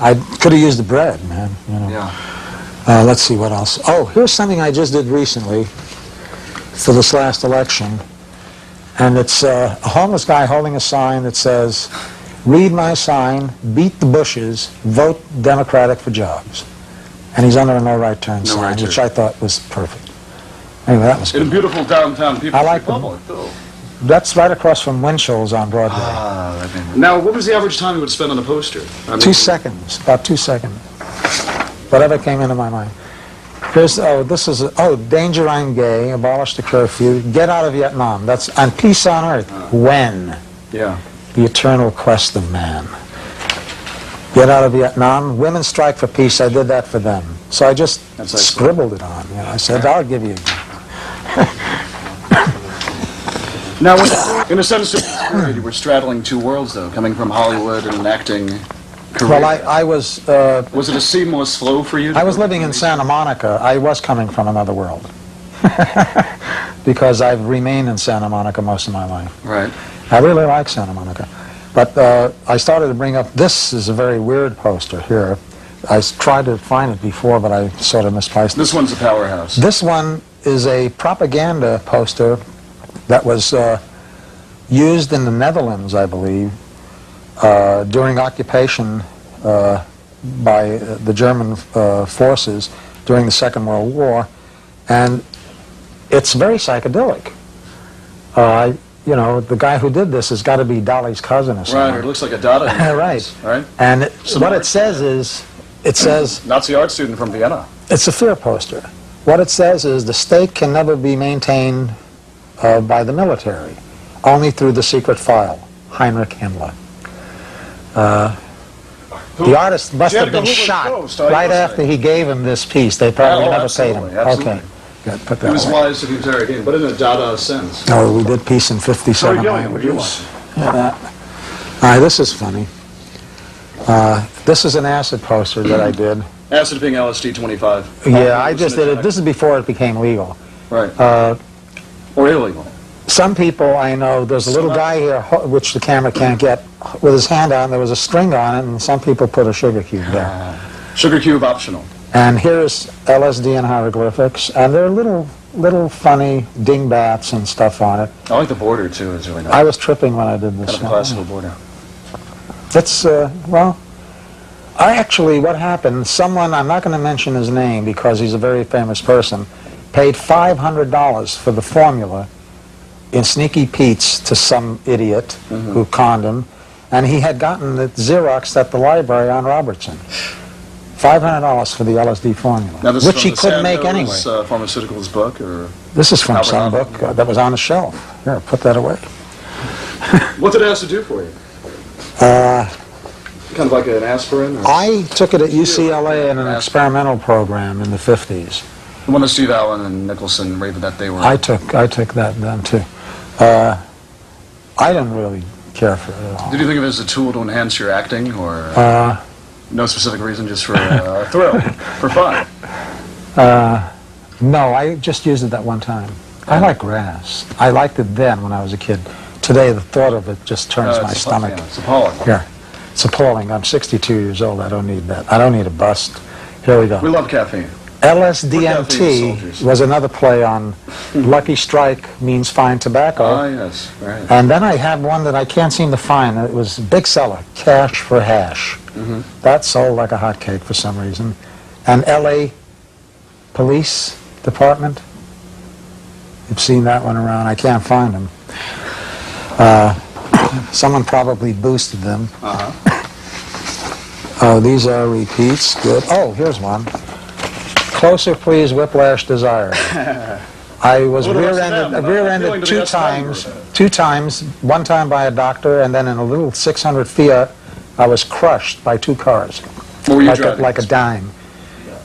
I could have used the bread, man. You know. Yeah. Let's see what else. Oh, here's something I just did recently for this last election. And it's a homeless guy holding a sign that says, "Read my sign, beat the bushes, vote Democratic for jobs." And he's under a no right turn sign, which I thought was perfect. Anyway, that was good. In a beautiful downtown People's Republic, too. That's right across from Winchell's on Broadway. Now, what was the average time you would spend on a poster? I mean, 2 seconds, about 2 seconds. Whatever came into my mind. Here's, this is, danger, I'm gay, abolish the curfew, get out of Vietnam. That's, and peace on earth. When? Yeah. The eternal quest of man. Get out of Vietnam, women strike for peace, I did that for them. So I just scribbled it on, you know. I said, I'll give you Now, in a sense, you were straddling two worlds, though, coming from Hollywood and an acting career. Well, I was... was it a seamless flow for you? I was living in Santa Monica. I was coming from another world. Because I've remained in Santa Monica most of my life. Right. I really like Santa Monica. But I started to bring up, this is a very weird poster here. I tried to find it before, but I sort of misplaced it. This one's a powerhouse. This one is a propaganda poster that was used in the Netherlands, I believe, during occupation by the German forces during the Second World War. And it's very psychedelic. You know, the guy who did this has got to be Dolly's cousin or something. Right, or it looks like a Dada. Right. Right. And what it says is, it says... Nazi art student from Vienna. It's a fear poster. What it says is the state can never be maintained by the military, only through the secret file, Heinrich Himmler. The artist must have been shot right after he gave him this piece. They probably never paid him. Absolutely. Okay. Good, put that It was away. wise to be interrogated, but in a Dada sense. Oh, we did peace in 57 languages. Yeah, all right, this is funny. This is an acid poster that I did. Acid being LSD 25. Yeah, I just did it. This is before it became legal. Right. Or illegal. Some people I know, there's a little guy here, which the camera can't get, with his hand on, there was a string on it, and some people put a sugar cube there. Sugar cube optional. And here's LSD and hieroglyphics, and there are little funny dingbats and stuff on it. I like the border, too. It's really nice. I was tripping when I did this. Kind of a classical border. It's, well, I actually, what happened, someone, I'm not going to mention his name because he's a very famous person, paid $500 for the formula in Sneaky Pete's to some idiot who conned him, and he had gotten it Xeroxed at the library on Robertson. $500 for the LSD formula, now, this which he couldn't make anyway. Pharmaceuticals book, or this is from some book that was on the shelf. Here, put that away. What did it have to do for you? Kind of like an aspirin? Or? I took it at UCLA in an experimental program in the 50s. The one that Steve Allen and Nicholson raved that they were... I took that then, too. I didn't really care for it at all. Did you think of it as a tool to enhance your acting, or no specific reason, just for a thrill, for fun? No, I just used it that one time. I like grass. I liked it then when I was a kid. Today, the thought of it just turns my stomach. Yeah, it's appalling. Here. It's appalling. I'm 62 years old. I don't need that. I don't need a bust. Here we go. We love caffeine. LSDMT was another play on Lucky Strike means fine tobacco. Ah, yes, right. And then I have one that I can't seem to find. It was a big seller, Cash for Hash. That sold like a hotcake for some reason. And LA Police Department. You've seen that one around. I can't find them. Someone probably boosted them. Oh, these are repeats. Good. Oh, here's one. Closer, please, Whiplash Desire. I was rear-ended two times, one time by a doctor, and then in a little 600 Fiat, I was crushed by two cars. What were you driving? Like a dime.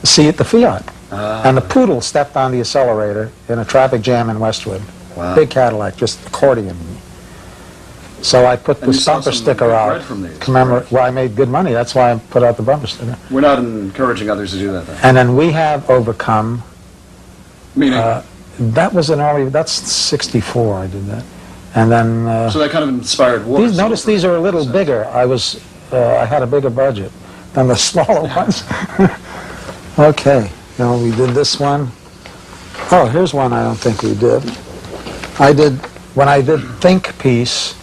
See, the Fiat. And the poodle stepped on the accelerator in a traffic jam in Westwood. Wow. Big Cadillac, just accordion. So I put the bumper sticker out. Well, I made good money. That's why I put out the bumper sticker. We're not encouraging others to do that, though. And then We Have Overcome. Meaning? That was an early, that's 64 I did that. And then... so that kind of inspired war. Notice these are a little bigger. I had a bigger budget. than the smaller ones. Okay, now we did this one. Oh, here's one I don't think we did. When I did Think Piece,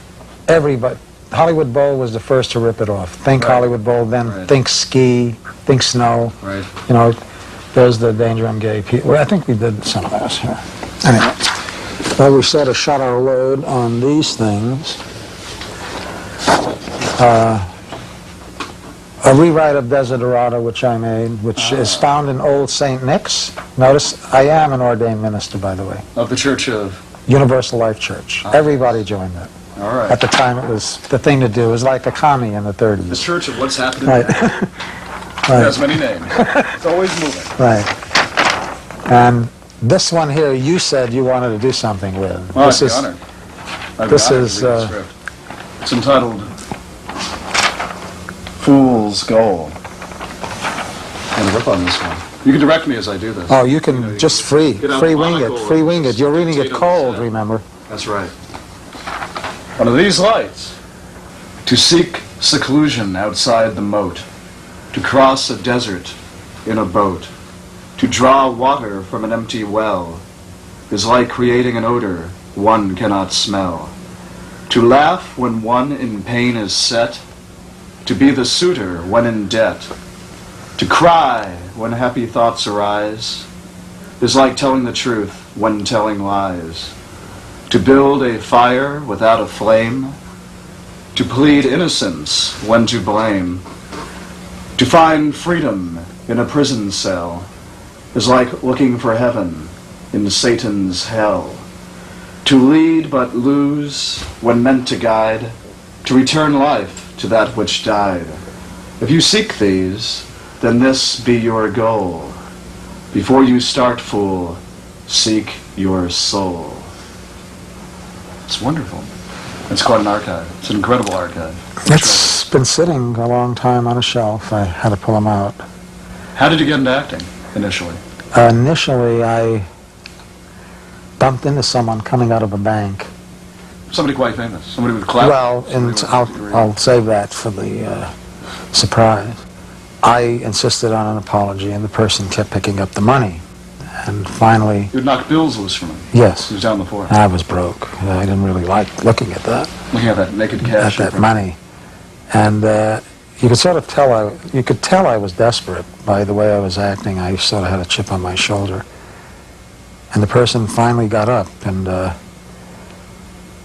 everybody, Hollywood Bowl was the first to rip it off. Think Right. Hollywood Bowl, then Right. Think Ski, Think Snow. Right. You know, there's the Danger I'm Gay. Well, I think we did some of those here. Anyway, well, we sort of shot our load on these things. A rewrite of Desiderata, which I made, which is found in Old St. Nick's. Notice, I am an ordained minister, by the way. Of the Church of... Universal Life Church. Everybody joined it. All right. At the time, it was the thing to do. It was like a commie in the 30s. The Church of what's happening Right. now. It has many names. It's always moving. Right. And this one here, you said you wanted to do something with. Well, This I'd be is honored. I'd be this honored is, to read the script. It's entitled Fool's Goal. I'm going to rip on this one. You can direct me as I do this. oh, you can just free get out wing the it, monocle free and wing it. just You're reading it rotate on the cold, set. remember? That's right. Under these lights, to seek seclusion outside the moat, to cross a desert in a boat, to draw water from an empty well, is like creating an odor one cannot smell. To laugh when one in pain is set, to be the suitor when in debt, to cry when happy thoughts arise, is like telling the truth when telling lies. To build a fire without a flame, to plead innocence when to blame, to find freedom in a prison cell, is like looking for heaven in Satan's hell. To lead but lose when meant to guide, to return life to that which died. If you seek these, then this be your goal. Before you start, fool, seek your soul. It's wonderful. It's quite an archive. It's an incredible archive. It's been sitting a long time on a shelf. I had to pull them out. How did you get into acting initially? Initially, I bumped into someone coming out of a bank. Somebody quite famous. Somebody with clout. Well, Somebody and with a degree. I'll save that for the surprise. I insisted on an apology, and the person kept picking up the money. And finally, You would knock bills loose from him. yes, He was down the floor. I was broke. I didn't really like looking at that, Looking at that naked cash. at that money. And you could sort of tell you could tell I was desperate by the way I was acting. I sort of had a chip on my shoulder. And the person finally got up and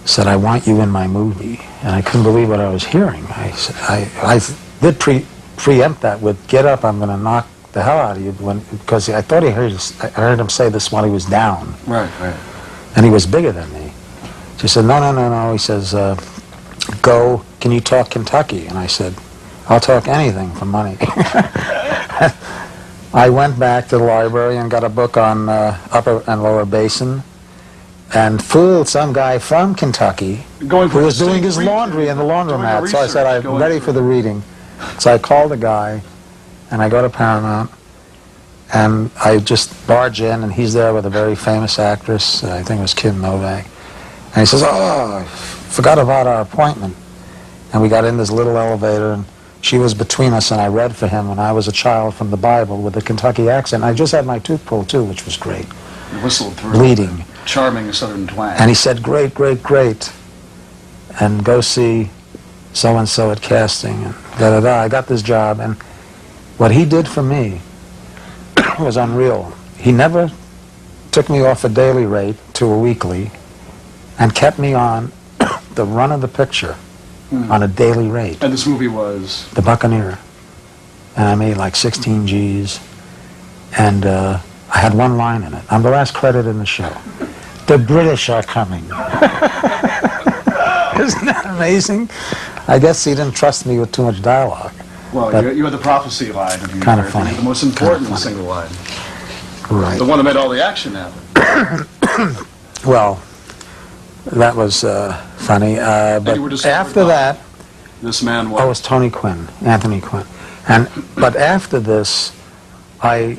said, "I want you in my movie." And I couldn't believe what I was hearing. I did preempt that with, "Get up, I'm going to knock the hell out of you," because I thought I heard him say this while he was down. Right, right. And he was bigger than me. She said, no. He says, "Go, can you talk Kentucky?" And I said, "I'll talk anything for money." I went back to the library and got a book on Upper and Lower Basin and fooled some guy from Kentucky Going for who was doing distinct his laundry in the doing laundromat. the So I said, research, "I'm going ready for the reading." So I called the guy, and I go to Paramount, and I just barge in, and he's there with a very famous actress, I think it was Kim Novak. And he says, "Oh, I forgot about our appointment." And we got in this little elevator, and she was between us, and I read for him when I was a child from the Bible with a Kentucky accent. I just had my tooth pulled, too, which was great. You whistled through. Bleeding. Charming southern twang. And he said, "Great, great, great. And go see so-and-so at casting." And da-da-da. I got this job, and what he did for me was unreal. He never took me off a daily rate to a weekly and kept me on the run of the picture on a daily rate. And this movie was? The Buccaneer. And I made like 16 G's. And I had one line in it. I'm the last credit in the show. "The British are coming." Isn't that amazing? I guess he didn't trust me with too much dialogue. Well, But- you had the prophecy line of your Kinda character, funny. the most important Kinda funny. single line. Right. The one that made all the action happen. Well, that was funny. you But were discovered after by- that, This man was. oh, it was Tony Quinn, Anthony Quinn. But after this, I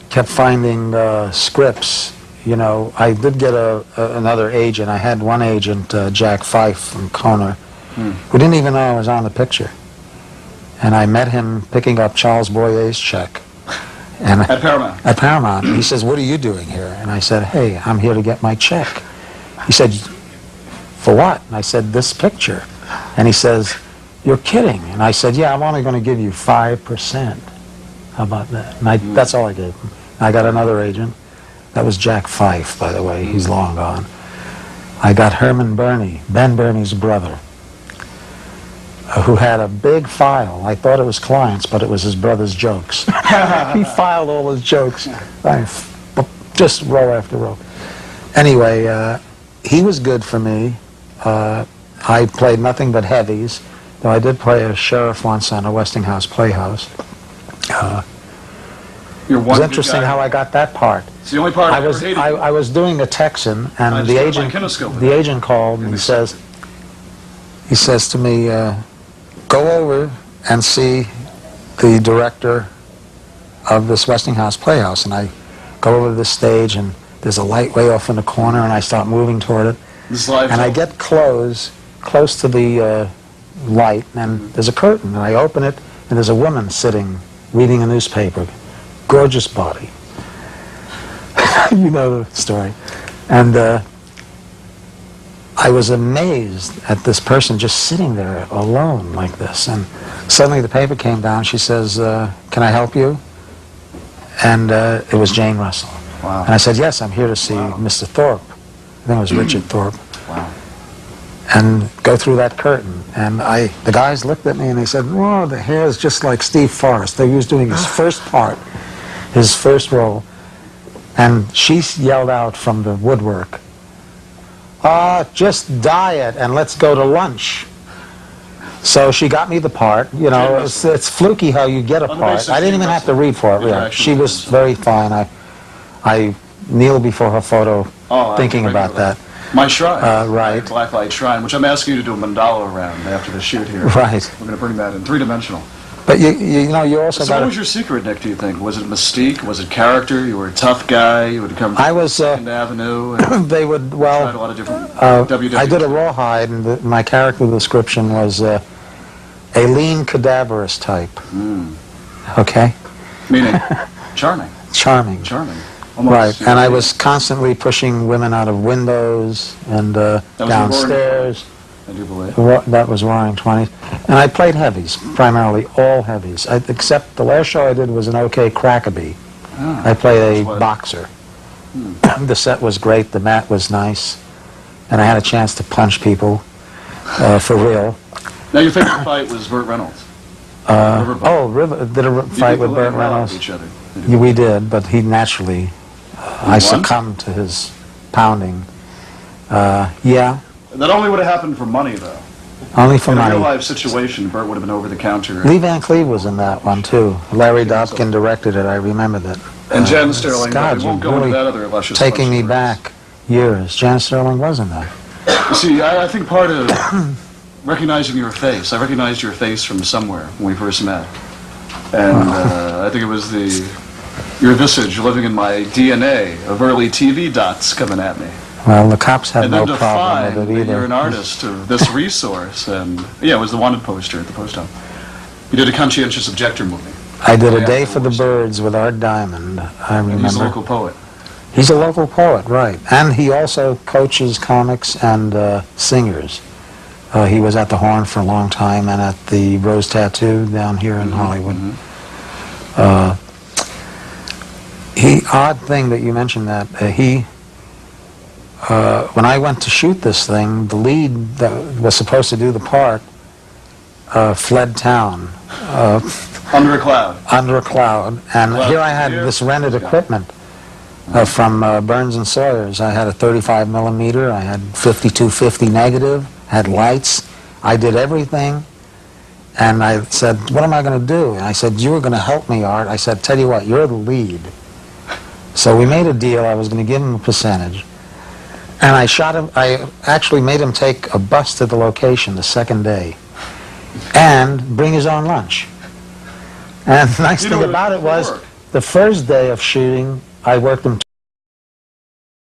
kept finding scripts. You know, I did get another agent. I had one agent, Jack Fife from Kona, who didn't even know I was on the picture. and I met him picking up Charles Boyer's check. And At Paramount? At Paramount. He says, "What are you doing here?" And I said, "Hey, I'm here to get my check." He said, "For what?" And I said, "This picture." And he says, "You're kidding." And I said, "Yeah, I'm only going to give you 5%. How about that?" And that's all I gave him. I got another agent. That was Jack Fife, by the way. He's long gone. I got Herman Burney, Ben Burney's brother, who had a big file. I thought it was clients, but it was his brother's jokes. He filed all his jokes, just row after row. Anyway, he was good for me. I played nothing but heavies, though I did play a sheriff once on a Westinghouse Playhouse. You're It one was good interesting guy. how I got that part. It's the only part I was ever hated. I was doing a Texan, I and just the got my agent kinescope with the it. agent called and he says to me, "Go over and see the director of this Westinghouse Playhouse." And I go over to the stage, and there's a light way off in the corner, and I start moving toward it. This is live And I film. get close to the light, and there's a curtain, and I open it, and there's a woman sitting reading a newspaper. Gorgeous body. You know the story. And I was amazed at this person just sitting there alone like this. And suddenly the paper came down. She says, "Can I help you?" And it was Jane Russell. Wow. And I said, "Yes, I'm here to see Mr. Thorpe." I think it was Richard Thorpe. Wow. And go through that curtain. And the guys looked at me and they said, "Whoa, the hair is just like Steve Forrest." He was doing his first part, his first role. And she yelled out from the woodwork, "Just dye it and let's go to lunch." So she got me the part. You know, it's fluky how you get a On the part. basis I didn't Jane even have to Russell read for it. Yeah. interaction She with was him. very fine. I kneeled before her photo thinking about that. My shrine. Right. My blacklight shrine, which I'm asking you to do a mandala around after the shoot here. Right. We're going to bring that in three-dimensional. But you know, you also So got what was your secret, Nick, do you think? Was it mystique? Was it character? You were a tough guy? You would come I from was, Second Avenue and they would, tried a well, lot of different WWE. I did a rawhide, and my character description was a lean, cadaverous type. Okay? Meaning charming. Charming. Charming. Almost, Right, you know, and I was constantly pushing women out of windows and was your downstairs. I do believe. That was Roaring Twenties. And I played heavies, primarily all heavies, except the last show I did was an OK Crackaby. I played a What? boxer. The set was great, the mat was nice, and I had a chance to punch people for real. Now your favorite fight was Burt Reynolds. Did a fight with Burt Reynolds? Each other. Yeah, we did, but he naturally, I won? succumbed to his pounding. Yeah, That only would have happened for money, though. only for In a money. real-life situation, Burt would have been over the counter. Lee Van Cleve was in that one, too. Larry Dobkin directed it, I remember that. And Jan Sterling, God, we won't you're go into really that other illustrious taking me stories. back years. Jan Sterling was in that. You see, I think part of recognizing your face, I recognized your face from somewhere when we first met. And I think it was your visage living in my DNA of early TV dots coming at me. Well, the cops had And no then to problem find with it that either. you're an artist of this resource. And yeah, it was the wanted poster at the post office. You did a conscientious objector movie. I did A Yeah, Day for the afterwards. Birds with Art Diamond, I And remember. he's a local poet. He's a local poet, right. And he also coaches comics and singers. He was at the Horn for a long time and at the Rose Tattoo down here in Hollywood. Odd thing that you mentioned that, when I went to shoot this thing, the lead that was supposed to do the part fled town Under a Cloud. under a cloud. And Cloud here I had here. this rented equipment from Burns and Sawyers. I had a 35 millimeter, I had 5250 negative, had lights. I did everything. And I said, "What am I going to do?" And I said, "You were going to help me, Art." I said, "Tell you what, you're the lead." So we made a deal. I was going to give him a percentage. And I shot him. I actually made him take a bus to the location the second day and bring his own lunch. And the nice You thing know, about it was, work. the first day of shooting, I worked him